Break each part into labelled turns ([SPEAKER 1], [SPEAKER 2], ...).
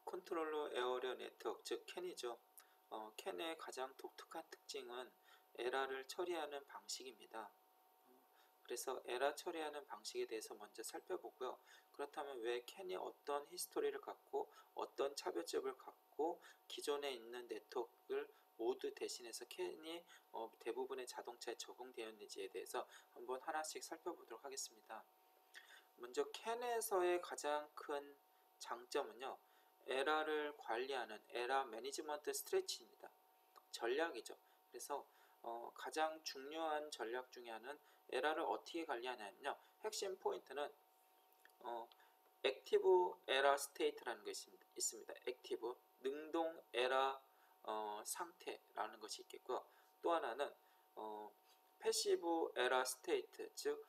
[SPEAKER 1] 컨트롤러 에어리어 네트워크 즉 캔이죠. 캔의 가장 독특한 특징은 에러를 처리하는 방식입니다. 그래서 에러 처리하는 방식에 대해서 먼저 살펴보고요. 그렇다면 왜 캔이 어떤 히스토리를 갖고 어떤 차별점을 갖고 기존에 있는 네트워크를 모두 대신해서 캔이 대부분의 자동차에 적용되었는지에 대해서 한번 하나씩 살펴보도록 하겠습니다. 먼저 캔에서의 가장 큰 장점은요. 에러를 관리하는 에러 매니지먼트 스트래치입니다. 전략이죠. 그래서 가장 중요한 전략 중에 하나는 에러를 어떻게 관리하냐면요. 핵심 포인트는 액티브 에러 스테이트라는 것이 있습니다. 액티브 능동 에러 상태라는 것이 있겠고요. 또 하나는 패시브 에러 스테이트 즉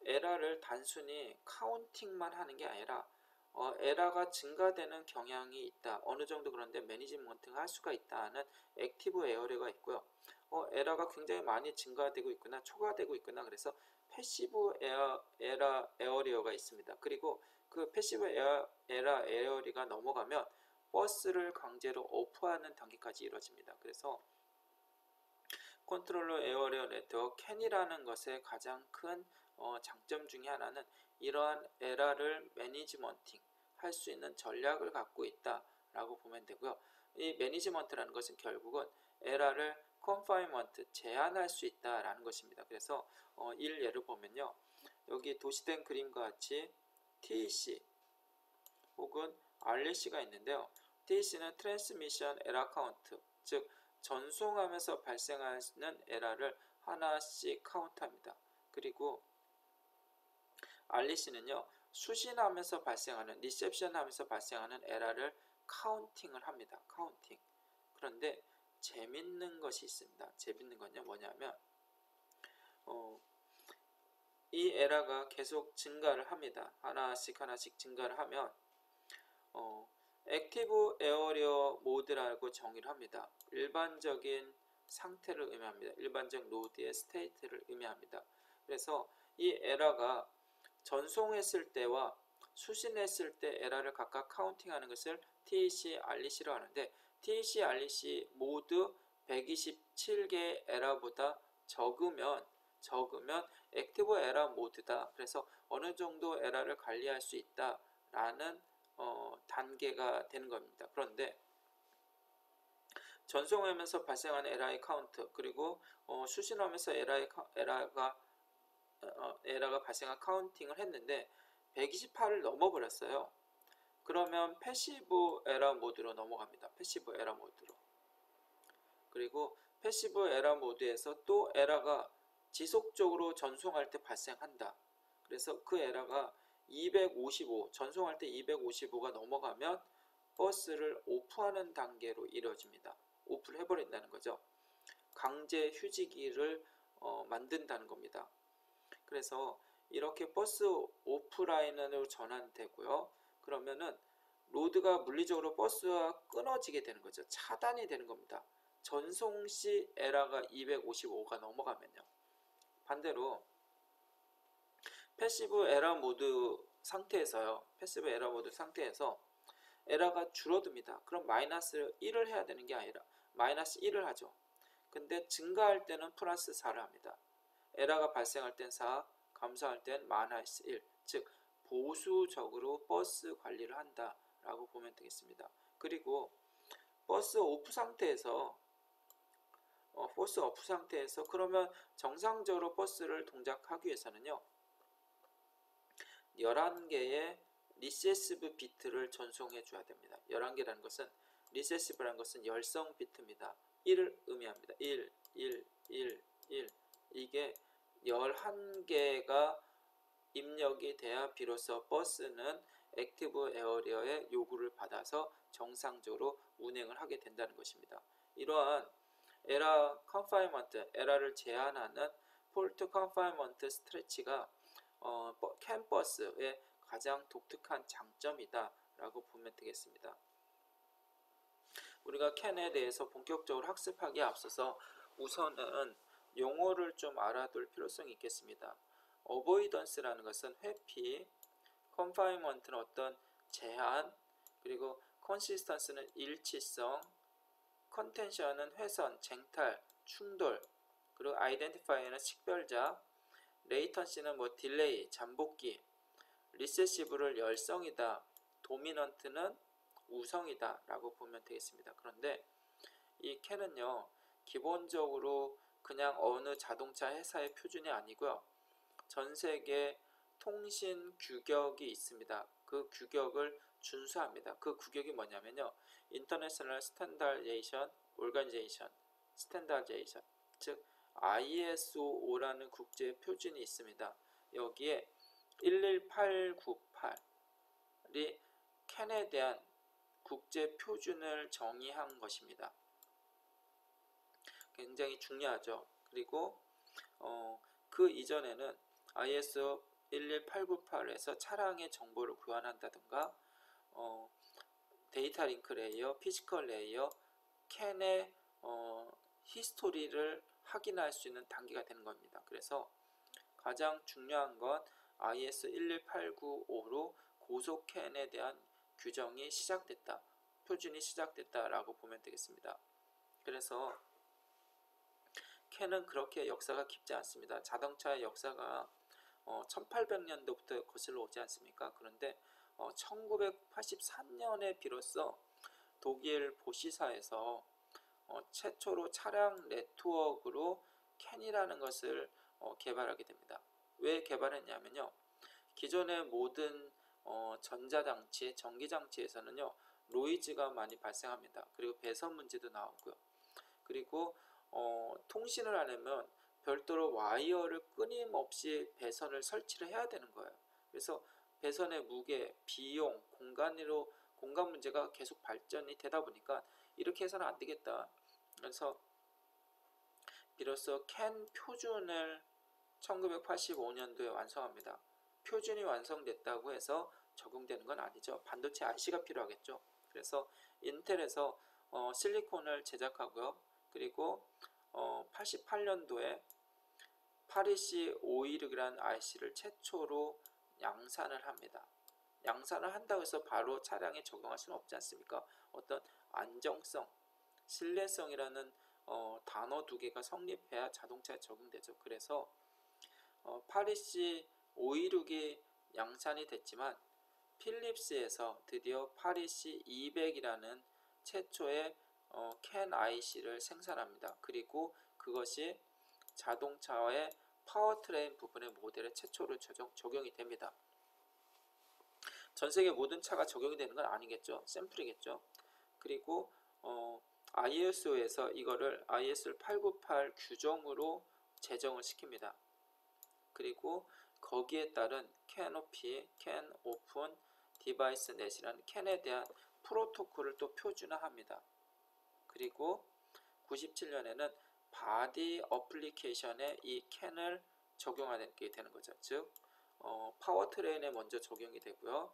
[SPEAKER 1] 에러를 단순히 카운팅만 하는 게 아니라 에러가 증가되는 경향이 있다. 어느 정도 그런데 매니지먼트가 할 수가 있다는 액티브 에어리어가 있고요. 에러가 굉장히 많이 증가되고 있거나 초과되고 있거나 그래서 패시브 에어리어가 있습니다. 그리고 그 패시브 에어리어가 넘어가면 버스를 강제로 오프하는 단계까지 이루어집니다. 그래서 컨트롤러 에어리어 네트워크 캔이라는 것의 가장 큰 장점 중에 하나는 이러한 에러를 매니지먼팅 할 수 있는 전략을 갖고 있다 라고 보면 되고요. 이 매니지먼트라는 것은 결국은 에러를 컨파인먼트 제한할 수 있다 라는 것입니다. 그래서 예를 보면요. 여기 도시된 그림과 같이 TEC 혹은 REC가 있는데요. TEC는 트랜스미션 에러 카운트 즉 전송하면서 발생하는 에러를 하나씩 카운트합니다. 그리고 REC는요. 수신하면서 발생하는 리셉션하면서 발생하는 에러를 카운팅을 합니다. 카운팅. 그런데 재밌는 것이 있습니다. 재밌는 건요. 뭐냐면 이 에러가 계속 증가를 합니다. 하나씩 증가를 하면 액티브 에어리어 모드라고 정의를 합니다. 일반적인 상태를 의미합니다. 일반적 노드의 스테이트를 의미합니다. 그래서 이 에러가 전송했을 때와 수신했을 때 에러를 각각 카운팅하는 것을 TEC, REC라고 하는데 TEC, REC 모두 127개의 에러보다 적으면 액티브 에러 모드다. 그래서 어느 정도 에러를 관리할 수 있다라는 단계가 되는 겁니다. 그런데 전송하면서 발생하는 에러의 카운트 그리고 수신하면서 에러가 발생한 카운팅을 했는데 128을 넘어버렸어요. 그러면 패시브 에러 모드로 넘어갑니다. 패시브 에러 모드로. 그리고 패시브 에러 모드에서 또 에러가 지속적으로 전송할 때 발생한다. 그래서 그 에러가 255 전송할 때 255가 넘어가면 버스를 오프하는 단계로 이루어집니다. 오프를 해버린다는 거죠. 강제 휴지기를 만든다는 겁니다. 그래서 이렇게 버스 오프라인으로 전환되고요. 그러면은 로드가 물리적으로 버스와 끊어지게 되는 거죠. 차단이 되는 겁니다. 전송 시 에러가 255가 넘어가면요. 반대로 패시브 에러 모드 상태에서요. 패시브 에러 모드 상태에서 에러가 줄어듭니다. 그럼 마이너스 1을 해야 되는 게 아니라 마이너스 1을 하죠. 근데 증가할 때는 플러스 4를 합니다. 에러가 발생할 땐 4, 감소할 땐 마이너스 1, 즉 보수적으로 버스 관리를 한다라고 보면 되겠습니다. 그리고 버스 오프 상태에서 그러면 정상적으로 버스를 동작하기 위해서는요. 11개의 리세시브 비트를 전송해 줘야 됩니다. 11개라는 것은 리세시브라는 것은 열성 비트입니다. 1을 의미합니다. 1, 1, 1, 1 이게 11개가 입력이 돼야 비로소 버스는 액티브 에어리어의 요구를 받아서 정상적으로 운행을 하게 된다는 것입니다. 이러한 에러 컨파인먼트, 에러를 제한하는 폴트 컨파인먼트 스트레치가 캔버스의 가장 독특한 장점이다 라고 보면 되겠습니다. 우리가 캔에 대해서 본격적으로 학습하기에 앞서서 우선은 용어를 좀 알아둘 필요성이 있겠습니다. 어보이던스라는 것은 회피, 컨파인먼트는 어떤 제한, 그리고 consistency는 일치성, contention은 훼손, 쟁탈, 충돌, 그리고 identifier는 식별자, latency는 뭐 딜레이, 잠복기, recessive를 열성이다, dominant는 우성이다 라고 보면 되겠습니다. 그런데 이 캔은요 기본적으로 그냥 어느 자동차 회사의 표준이 아니고요, 전 세계 통신 규격이 있습니다. 그 규격을 준수합니다. 그 규격이 뭐냐면요, International Standardization Organization, Standardization, 즉 ISO라는 국제 표준이 있습니다. 여기에 11898이 캔에 대한 국제 표준을 정의한 것입니다. 굉장히 중요하죠. 그리고 그 이전에는 ISO 11898에서 차량의 정보를 교환한다든가 데이터 링크 레이어, 피지컬 레이어, 캔의 히스토리를 확인할 수 있는 단계가 되는 겁니다. 그래서 가장 중요한 건 IS 11895로 고속 캔에 대한 규정이 시작됐다, 표준이 시작됐다라고 보면 되겠습니다. 그래서 캔은 그렇게 역사가 깊지 않습니다. 자동차의 역사가 1800년도부터 거슬러 오지 않습니까? 그런데 1983년에 비로소 독일 보시사에서 최초로 차량 네트워크로 캔이라는 것을 개발하게 됩니다. 왜 개발했냐면요, 기존의 모든 전자장치, 전기장치에서는요 노이즈가 많이 발생합니다. 그리고 배선 문제도 나오고요. 그리고 통신을 하려면 별도로 와이어를 끊임없이 배선을 설치를 해야 되는 거예요. 그래서 배선의 무게, 비용, 공간 문제가 계속 발전이 되다 보니까 이렇게 해서는 안 되겠다. 그래서 비로소 캔 표준을 1985년도에 완성합니다. 표준이 완성됐다고 해서 적용되는 건 아니죠. 반도체 IC가 필요하겠죠. 그래서 인텔에서 실리콘을 제작하고요. 그리고 88년도에 파리시 526이라는 IC를 최초로 양산을 합니다. 양산을 한다고 해서 바로 차량에 적용할 수는 없지 않습니까? 어떤 안정성, 신뢰성이라는 단어 두 개가 성립해야 자동차에 적용되죠. 그래서 파리시 526이 양산이 됐지만 필립스에서 드디어 파리시 200이라는 최초의 캔 IC를 생산합니다. 그리고 그것이 자동차의 파워트레인 부분의 모델에 최초로 적용이 됩니다. 전세계 모든 차가 적용이 되는 건 아니겠죠. 샘플이겠죠. 그리고 ISO에서 이거를 ISO 898 규정으로 제정을 시킵니다. 그리고 거기에 따른 캐노피, 캔 오픈 디바이스 넷이라는 캔에 대한 프로토콜을 또 표준화합니다. 그리고 97년에는 바디 어플리케이션에 이 캔을 적용하게 되는 거죠. 즉 파워트레인에 먼저 적용이 되고요.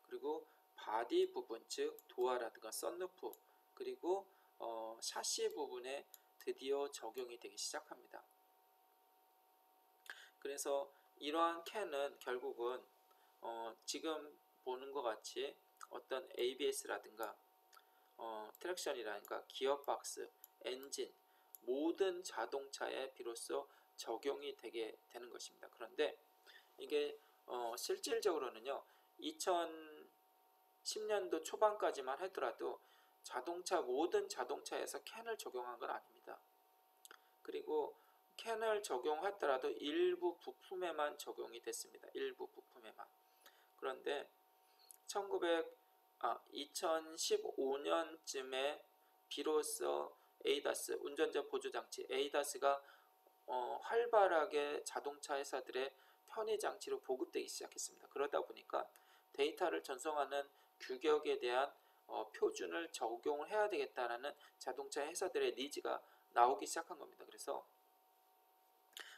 [SPEAKER 1] 그리고 바디 부분, 즉 도어라든가 썬루프, 그리고 샤시 부분에 드디어 적용이 되기 시작합니다. 그래서 이러한 캔은 결국은 지금 보는 것 같이 어떤 ABS라든가 트랙션이라든가 기어박스, 엔진, 모든 자동차에 비로소 적용이 되게 되는 것입니다. 그런데 이게 실질적으로는요 2010년도 초반까지만 하더라도 모든 자동차에서 캔을 적용한 건 아닙니다. 그리고 캔을 적용하더라도 일부 부품에만 적용이 됐습니다. 일부 부품에만. 그런데 2015년쯤에 비로소 ADAS, 운전자 보조장치 ADAS가 활발하게 자동차 회사들의 편의장치로 보급되기 시작했습니다. 그러다 보니까 데이터를 전송하는 규격에 대한 표준을 적용을 해야 되겠다라는 자동차 회사들의 니즈가 나오기 시작한 겁니다. 그래서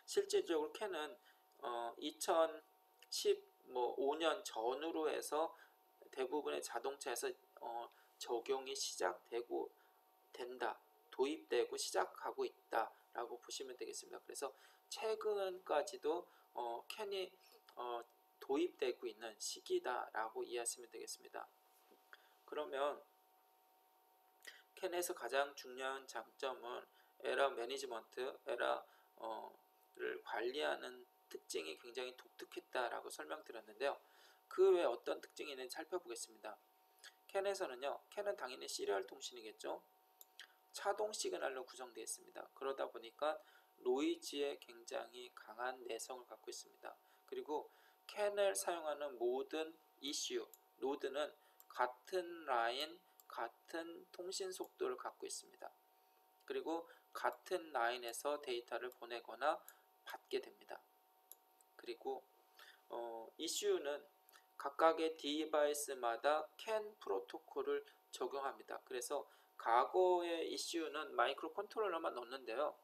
[SPEAKER 1] 실질적으로 캔은 2015년 전후로 해서 대부분의 자동차에서 적용이 시작되고 된다, 도입되고 시작하고 있다라고 보시면 되겠습니다. 그래서 최근까지도 캔이 도입되고 있는 시기다라고 이해하시면 되겠습니다. 그러면 캔에서 가장 중요한 장점은 에러 매니지먼트, 에러를 관리하는 특징이 굉장히 독특했다라고 설명드렸는데요. 그 외에 어떤 특징이 있는지 살펴보겠습니다. 캔에서는요, 캔은 당연히 시리얼 통신이겠죠. 차동 시그널로 구성되어 있습니다. 그러다 보니까 노이즈에 굉장히 강한 내성을 갖고 있습니다. 그리고 캔을 사용하는 모든 이슈, 노드는 같은 라인, 같은 통신 속도를 갖고 있습니다. 그리고 같은 라인에서 데이터를 보내거나 받게 됩니다. 그리고 이슈는 각각의 디바이스마다 캔 프로토콜을 적용합니다. 그래서 과거의 이슈는 마이크로 컨트롤러만 넣는데요.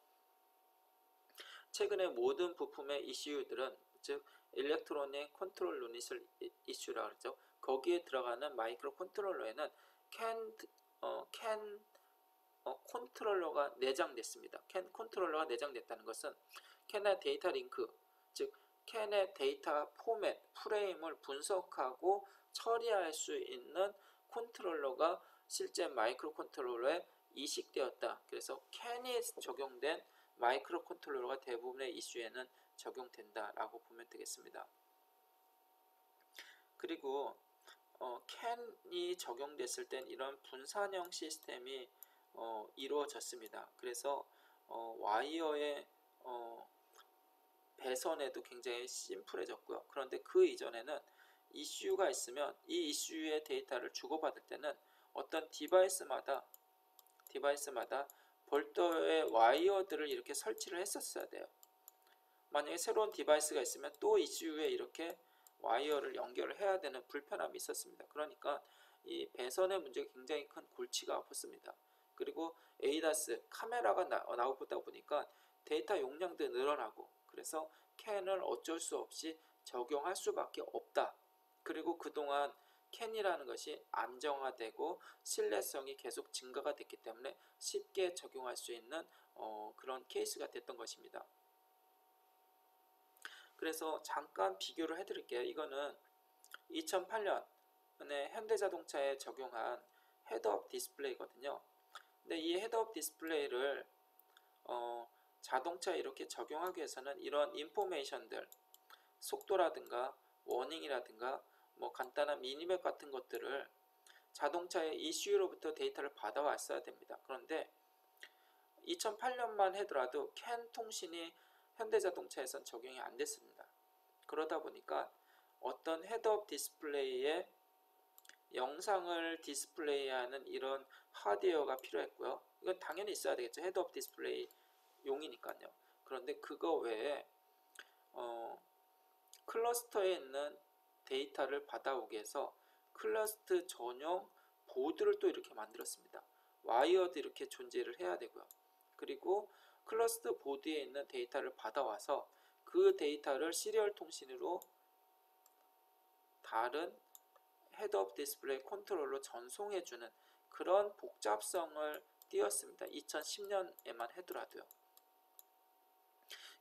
[SPEAKER 1] 최근에 모든 부품의 이슈들은, 즉 일렉트로닉 컨트롤 유닛을 이슈라 그러죠. 거기에 들어가는 마이크로 컨트롤러에는 캔 컨트롤러가 내장됐습니다. 캔 컨트롤러가 내장됐다는 것은 캔의 데이터 링크, 즉 캔의 데이터 포맷, 프레임을 분석하고 처리할 수 있는 컨트롤러가 실제 마이크로 컨트롤러에 이식되었다. 그래서 캔이 적용된 마이크로 컨트롤러가 대부분의 이슈에는 적용된다라고 보면 되겠습니다. 그리고 캔이 적용됐을 땐 이런 분산형 시스템이 이루어졌습니다. 그래서 와이어의 배선에도 굉장히 심플해졌고요. 그런데 그 이전에는 이슈가 있으면 이 이슈의 데이터를 주고받을 때는 어떤 디바이스마다 별도의 와이어들을 이렇게 설치를 했었어야 돼요. 만약에 새로운 디바이스가 있으면 또 이슈에 이렇게 와이어를 연결을 해야 되는 불편함이 있었습니다. 그러니까 이 배선의 문제가 굉장히 큰 골치가 아팠습니다. 그리고 에이다스 카메라가 나오다 보니까 데이터 용량도 늘어나고, 그래서 캔을 어쩔 수 없이 적용할 수밖에 없다. 그리고 그동안 캔이라는 것이 안정화되고 신뢰성이 계속 증가가 됐기 때문에 쉽게 적용할 수 있는 그런 케이스가 됐던 것입니다. 그래서 잠깐 비교를 해드릴게요. 이거는 2008년에 현대자동차에 적용한 헤드업 디스플레이거든요. 근데 이 헤드업 디스플레이를 자동차에 이렇게 적용하기 위해서는 이런 인포메이션들, 속도라든가 워닝이라든가 뭐 간단한 미니맵 같은 것들을 자동차의 ECU로부터 데이터를 받아왔어야 됩니다. 그런데 2008년만 하더라도 캔 통신이 현대자동차에선 적용이 안 됐습니다. 그러다 보니까 어떤 헤드업 디스플레이에 영상을 디스플레이하는 이런 하드웨어가 필요했고요. 이건 당연히 있어야 되겠죠. 헤드업 디스플레이 용이니까요. 그런데 그거 외에 클러스터에 있는 데이터를 받아오기 위해서 클러스터 전용 보드를 또 이렇게 만들었습니다. 와이어도 이렇게 존재를 해야 되고요. 그리고 클러스터 보드에 있는 데이터를 받아와서 그 데이터를 시리얼 통신으로 다른 헤드업 디스플레이 컨트롤러 전송해주는 그런 복잡성을 띄웠습니다. 2010년에만 하더라도요.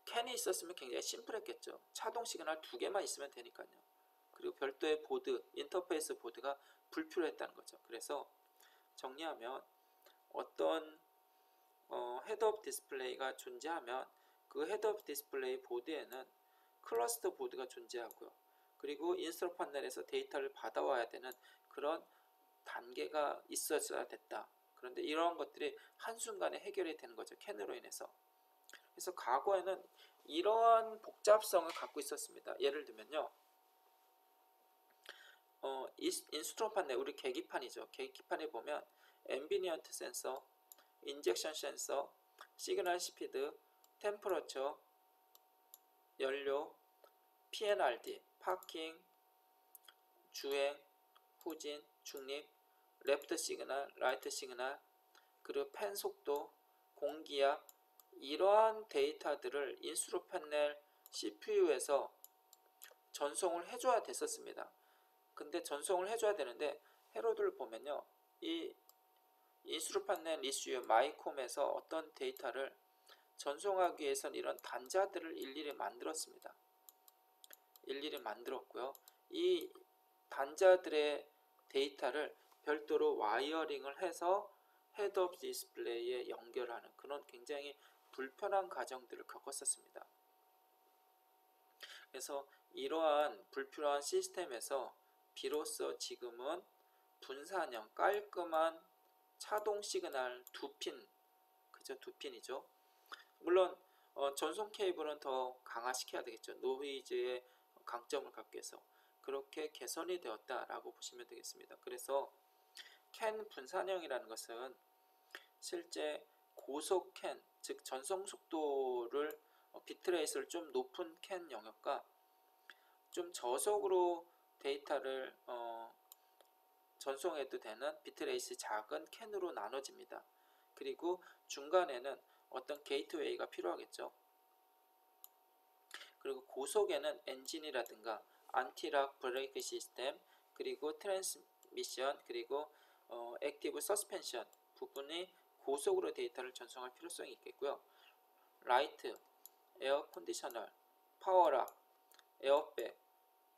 [SPEAKER 1] 캔이 있었으면 굉장히 심플했겠죠. 차동 시그널 2개만 있으면 되니까요. 그리고 별도의 보드, 인터페이스 보드가 불필요했다는 거죠. 그래서 정리하면 어떤 헤드업 디스플레이가 존재하면 그 헤드업 디스플레이 보드에는 클러스터 보드가 존재하고요. 그리고 인스트럭 판넬에서 데이터를 받아와야 되는 그런 단계가 있어야 됐다. 그런데 이러한 것들이 한순간에 해결이 되는 거죠. 캔으로 인해서. 그래서 과거에는 이러한 복잡성을 갖고 있었습니다. 예를 들면요. 인스트럭 판넬, 우리 계기판이죠. 계기판에 보면 앰비니언트 센서, 인젝션 센서, 시그널 스피드, 템퍼러처, 연료, PNRD, 파킹, 주행, 후진, 중립, 레프트 시그널, 라이트 시그널, 그리고 펜 속도, 공기압, 이러한 데이터들을 인스트럭 판넬 CPU에서 전송을 해줘야 됐었습니다. 근데 전송을 해줘야 되는데 헤로드를 보면요, 이 인스트럭 판넬 이슈 마이콤에서 어떤 데이터를 전송하기 위해서는 이런 단자들을 일일이 만들었습니다. 일일이 만들었고요. 이 단자들의 데이터를 별도로 와이어링을 해서 헤드업 디스플레이에 연결하는 그런 굉장히 불편한 과정들을 겪었었습니다. 그래서 이러한 불필요한 시스템에서 비로소 지금은 분산형 깔끔한 차동 시그널 그죠? 두 핀이죠. 물론 전송 케이블은 더 강화시켜야 되겠죠. 노이즈의 강점을 갖기 위해서. 그렇게 개선이 되었다라고 보시면 되겠습니다. 그래서 캔 분산형이라는 것은 실제 고속 캔, 즉 전송 속도를 비트레이트를 좀 높은 캔 영역과 좀 저속으로 데이터를 전송해도 되는 비트레이트 작은 캔으로 나눠집니다. 그리고 중간에는 어떤 게이트웨이가 필요하겠죠. 그리고 고속에는 엔진이라든가 안티락 브레이크 시스템, 그리고 트랜스미션, 그리고 액티브 서스펜션 부분이 고속으로 데이터를 전송할 필요성이 있겠고요. 라이트, 에어 컨디셔널, 파워락, 에어백,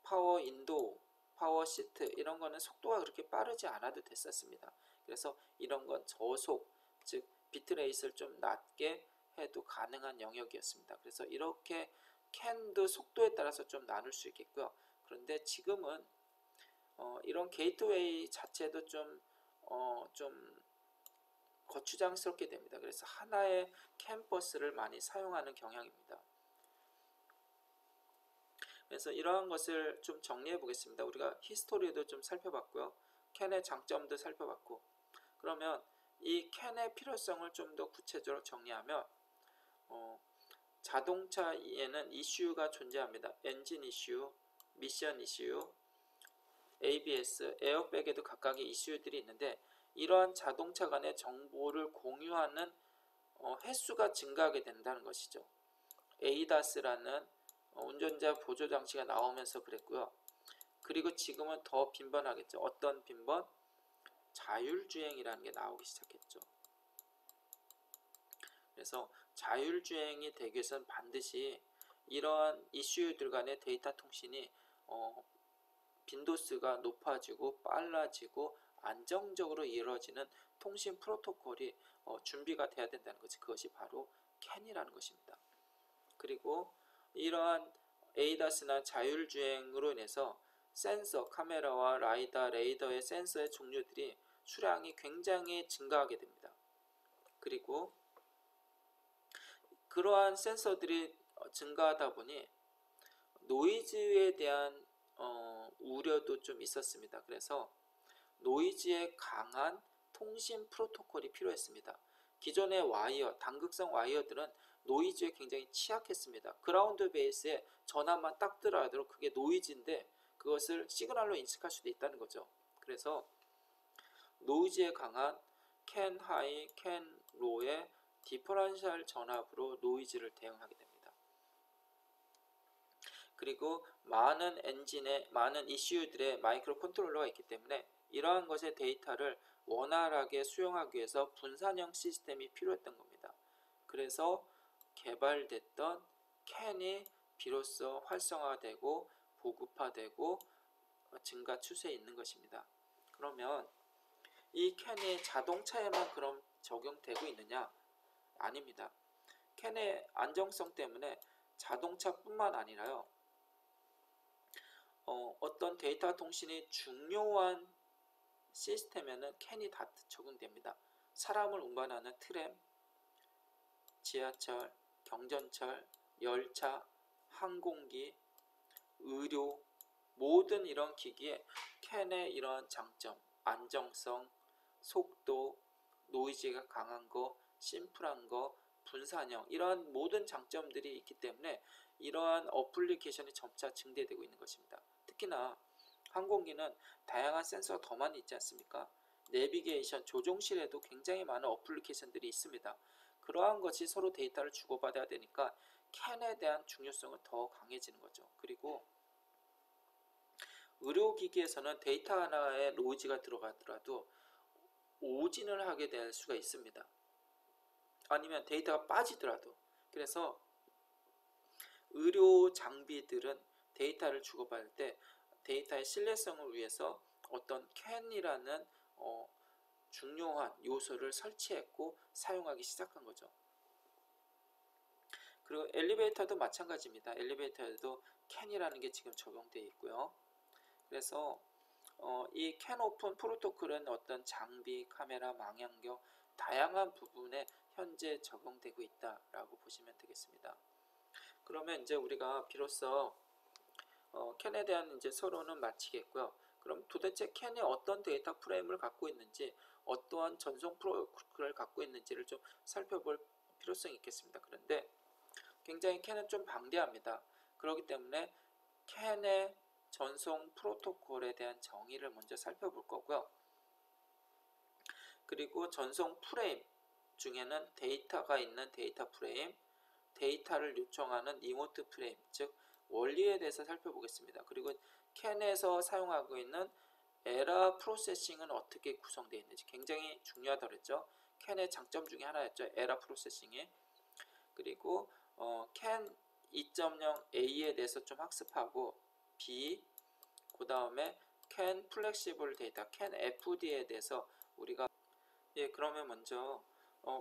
[SPEAKER 1] 파워 인도우, 파워 시트 이런 거는 속도가 그렇게 빠르지 않아도 됐었습니다. 그래서 이런 건 저속, 즉 비트레이트를 좀 낮게 해도 가능한 영역이었습니다. 그래서 이렇게 캔도 속도에 따라서 좀 나눌 수 있겠고요. 그런데 지금은 이런 게이트웨이 자체도 좀 거추장스럽게 됩니다. 그래서 하나의 캠퍼스를 많이 사용하는 경향입니다. 그래서 이러한 것을 좀 정리해 보겠습니다. 우리가 히스토리도 좀 살펴봤고요. 캔의 장점도 살펴봤고, 그러면 이 캔의 필요성을 좀 더 구체적으로 정리하면 자동차에는 이슈가 존재합니다. 엔진 이슈, 미션 이슈, ABS, 에어백에도 각각의 이슈들이 있는데 이러한 자동차 간의 정보를 공유하는 횟수가 증가하게 된다는 것이죠. ADAS라는 운전자 보조 장치가 나오면서 그랬고요. 그리고 지금은 더 빈번하겠죠. 어떤 빈번? 자율주행이라는 게 나오기 시작했죠. 그래서 자율주행이 되기 위해서는 반드시 이러한 이슈들 간의 데이터 통신이 빈도수가 높아지고 빨라지고 안정적으로 이루어지는 통신 프로토콜이 준비가 돼야 된다는 것이 그것이 바로 캔이라는 것입니다. 그리고 이러한 ADAS나 자율주행으로 인해서 센서, 카메라와 라이다, 레이더의 센서의 종류들이 수량이 굉장히 증가하게 됩니다. 그리고 그러한 센서들이 증가하다 보니 노이즈에 대한 우려도 좀 있었습니다. 그래서 노이즈에 강한 통신 프로토콜이 필요했습니다. 기존의 와이어, 단극성 와이어들은 노이즈에 굉장히 취약했습니다. 그라운드 베이스에 전압만 딱 들어가도록 그게 노이즈인데 그것을 시그널로 인식할 수도 있다는 거죠. 그래서 노이즈에 강한 캔 하이, 캔 로의 디퍼런셜 전압으로 노이즈를 대응하게 됩니다. 그리고 많은 엔진에 많은 이슈들의 마이크로 컨트롤러가 있기 때문에 이러한 것의 데이터를 원활하게 수용하기 위해서 분산형 시스템이 필요했던 겁니다. 그래서 개발됐던 캔이 비로소 활성화되고 보급화되고 증가 추세에 있는 것입니다. 그러면 이 캔이 자동차에만 그럼 적용되고 있느냐? 아닙니다. 캔의 안정성 때문에 자동차뿐만 아니라요. 어떤 데이터 통신이 중요한 시스템에는 캔이 다 적용됩니다. 사람을 운반하는 트램, 지하철, 경전철, 열차, 항공기, 의료 모든 이런 기기에 캔의 이러한 장점, 안정성, 속도, 노이즈가 강한 거, 심플한 거, 분산형 이러한 모든 장점들이 있기 때문에 이러한 어플리케이션이 점차 증대되고 있는 것입니다. 특히나 항공기는 다양한 센서가 더 많이 있지 않습니까? 내비게이션, 조종실에도 굉장히 많은 어플리케이션들이 있습니다. 그러한 것이 서로 데이터를 주고받아야 되니까 캔에 대한 중요성은 더 강해지는 거죠. 그리고 의료기기에서는 데이터 하나에 노이즈가 들어가더라도 오진을 하게 될 수가 있습니다. 아니면 데이터가 빠지더라도. 그래서 의료 장비들은 데이터를 주고받을 때 데이터의 신뢰성을 위해서 어떤 캔이라는 중요한 요소를 설치했고 사용하기 시작한 거죠. 그리고 엘리베이터도 마찬가지입니다. 엘리베이터에도 캔이라는 게 지금 적용되어 있고요. 그래서 이 캔 오픈 프로토콜은 어떤 장비, 카메라, 망원경 다양한 부분에 현재 적용되고 있다라고 보시면 되겠습니다. 그러면 이제 우리가 비로소 캔에 대한 이제 서론은 마치겠고요. 그럼 도대체 캔이 어떤 데이터 프레임을 갖고 있는지, 어떠한 전송 프로토콜을 갖고 있는지를 좀 살펴볼 필요성이 있겠습니다. 그런데 굉장히 캔은 좀 방대합니다. 그렇기 때문에 캔의 전송 프로토콜에 대한 정의를 먼저 살펴볼 거고요. 그리고 전송 프레임 중에는 데이터가 있는 데이터 프레임, 데이터를 요청하는 리모트 프레임, 즉 원리에 대해서 살펴보겠습니다. 그리고 캔에서 사용하고 있는 에러 프로세싱은 어떻게 구성되어 있는지 굉장히 중요하다고 그랬죠. 캔의 장점 중에 하나였죠. 에러 프로세싱이. 그리고 캔 2.0A에 대해서 좀 학습하고 B, 그 다음에 캔 플렉시블 데이터, 캔 FD에 대해서 우리가 그러면 먼저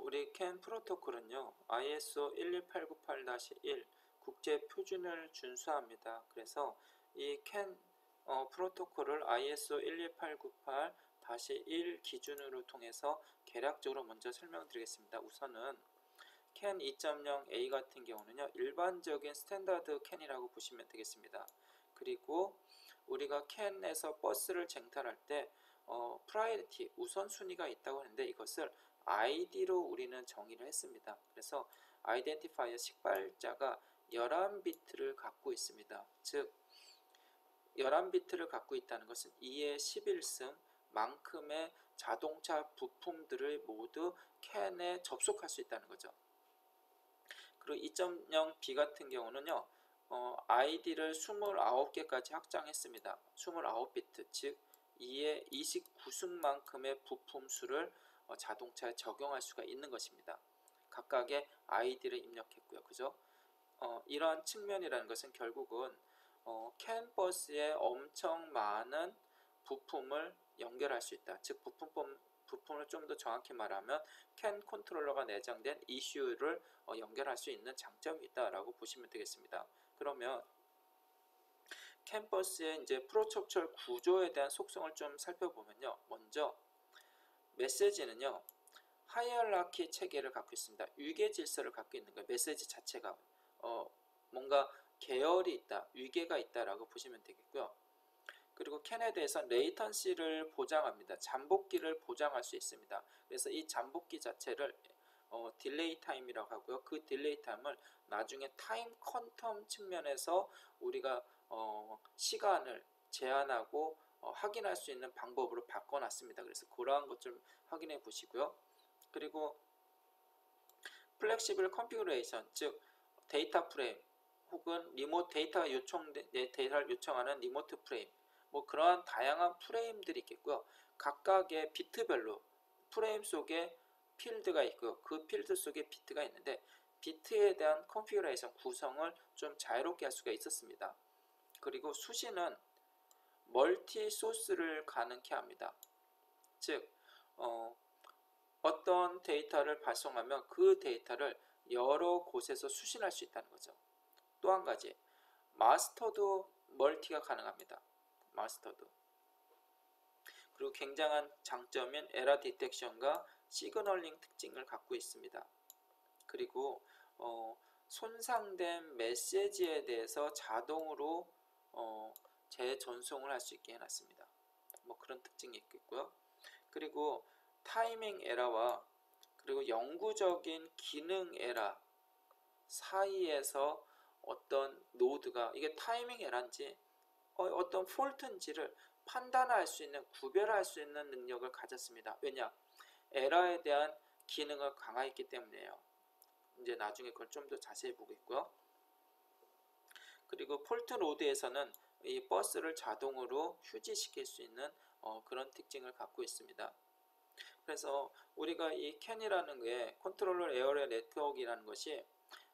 [SPEAKER 1] 우리 캔 프로토콜은요 ISO 12898-1 국제 표준을 준수합니다. 그래서 이 캔 프로토콜을 ISO 12898-1 기준으로 통해서 개략적으로 먼저 설명드리겠습니다. 우선은 캔 2.0A 같은 경우는요 일반적인 스탠다드 캔이라고 보시면 되겠습니다. 그리고 우리가 캔에서 버스를 쟁탈할 때 프라이어리티 우선순위가 있다고 하는데 이것을 ID로 우리는 정의를 했습니다. 그래서 아이덴티파이어 식발자가 11비트를 갖고 있습니다. 즉 11비트를 갖고 있다는 것은 2의 11승 만큼의 자동차 부품들을 모두 캔에 접속할 수 있다는 거죠. 그리고 2.0B 같은 경우는요 ID를 29개까지 확장했습니다. 29비트 즉 2의 29승만큼의 부품 수를 자동차에 적용할 수가 있는 것입니다. 각각의 ID를 입력했고요. 그죠? 이러한 측면이라는 것은 결국은 캔버스에 엄청 많은 부품을 연결할 수 있다. 즉 부품을 좀 더 정확히 말하면 캔 컨트롤러가 내장된 ECU를 연결할 수 있는 장점이 있다라고 보시면 되겠습니다. 그러면 캔버스의 이제 프로토콜 구조에 대한 속성을 좀 살펴보면요. 먼저 메시지는요. 하이어라키 체계를 갖고 있습니다. 위계 질서를 갖고 있는 거예요. 메시지 자체가 뭔가 계열이 있다, 위계가 있다라고 보시면 되겠고요. 그리고 캔에 대해서 레이턴시를 보장합니다. 잠복기를 보장할 수 있습니다. 그래서 이 잠복기 자체를 딜레이 타임이라고 하고요. 그 딜레이 타임을 나중에 타임 퀀텀 측면에서 우리가 시간을 제한하고 확인할 수 있는 방법으로 바꿔놨습니다. 그래서 그러한 것 좀 확인해 보시고요. 그리고 플렉시블 컨피그레이션, 즉 데이터 프레임 혹은 리모트 데이터를 요청하는 리모트 프레임, 뭐 그러한 다양한 프레임들이 있겠고요. 각각의 비트별로 프레임 속에 필드가 있고요. 그 필드 속에 비트가 있는데 비트에 대한 컨피그레이션 구성을 좀 자유롭게 할 수가 있었습니다. 그리고 수신은 멀티 소스를 가능케 합니다. 즉 어떤 데이터를 발송하면 그 데이터를 여러 곳에서 수신할 수 있다는 거죠. 또 한 가지 마스터도 멀티가 가능합니다. 마스터도. 그리고 굉장한 장점인 에러 디텍션과 시그널링 특징을 갖고 있습니다. 그리고 손상된 메시지에 대해서 자동으로 재전송을 할 수 있게 해놨습니다. 뭐 그런 특징이 있겠고요. 그리고 타이밍 에러와 그리고 영구적인 기능 에러 사이에서 어떤 노드가 이게 타이밍 에러인지 어떤 폴트인지를 판단할 수 있는, 구별할 수 있는 능력을 가졌습니다. 왜냐? 에러에 대한 기능을 강화했기 때문이에요. 이제 나중에 그걸 좀 더 자세히 보겠고요. 그리고 폴트 로드에서는 이 버스를 자동으로 휴지시킬 수 있는 그런 특징을 갖고 있습니다. 그래서 우리가 이 캔이라는 게 컨트롤러 에어레 네트워크이라는 것이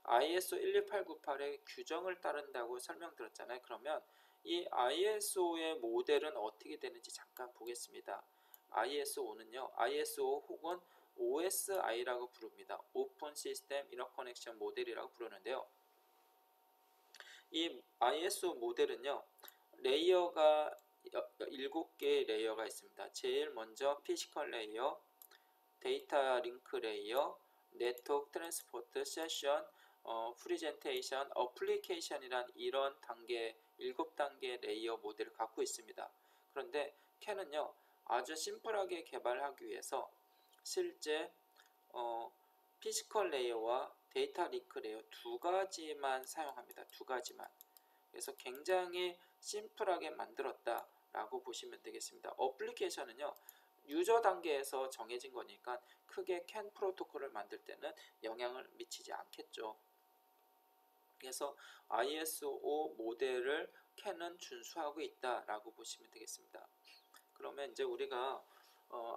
[SPEAKER 1] ISO 12898의 규정을 따른다고 설명드렸잖아요. 그러면 이 ISO의 모델은 어떻게 되는지 잠깐 보겠습니다. ISO는요, ISO 혹은 OSI라고 부릅니다. 오픈 시스템 인터커넥션 모델이라고 부르는데요. 이 ISO 모델은요, 레이어가 7개의 레이어가 있습니다. 제일 먼저 피지컬 레이어, 데이터 링크 레이어, 네트워크 트랜스포트, 세션, 프리젠테이션, 어플리케이션이란 이런 단계, 7단계 레이어 모델을 갖고 있습니다. 그런데 캔은요, 아주 심플하게 개발하기 위해서 실제 피지컬 레이어와 데이터 링크 레이어 두 가지만 사용합니다. 두 가지만. 그래서 굉장히 심플하게 만들었다 라고 보시면 되겠습니다. 어플리케이션은요, 유저 단계에서 정해진 거니까 크게 캔 프로토콜을 만들 때는 영향을 미치지 않겠죠. 그래서 ISO 모델을 캔은 준수하고 있다라고 보시면 되겠습니다. 그러면 이제 우리가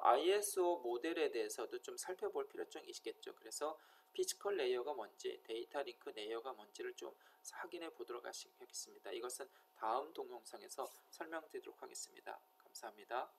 [SPEAKER 1] ISO 모델에 대해서도 좀 살펴볼 필요성이 있겠죠. 그래서 피지컬 레이어가 뭔지, 데이터 링크 레이어가 뭔지를 좀 확인해 보도록 하겠습니다. 이것은 다음 동영상에서 설명드리도록 하겠습니다. 감사합니다.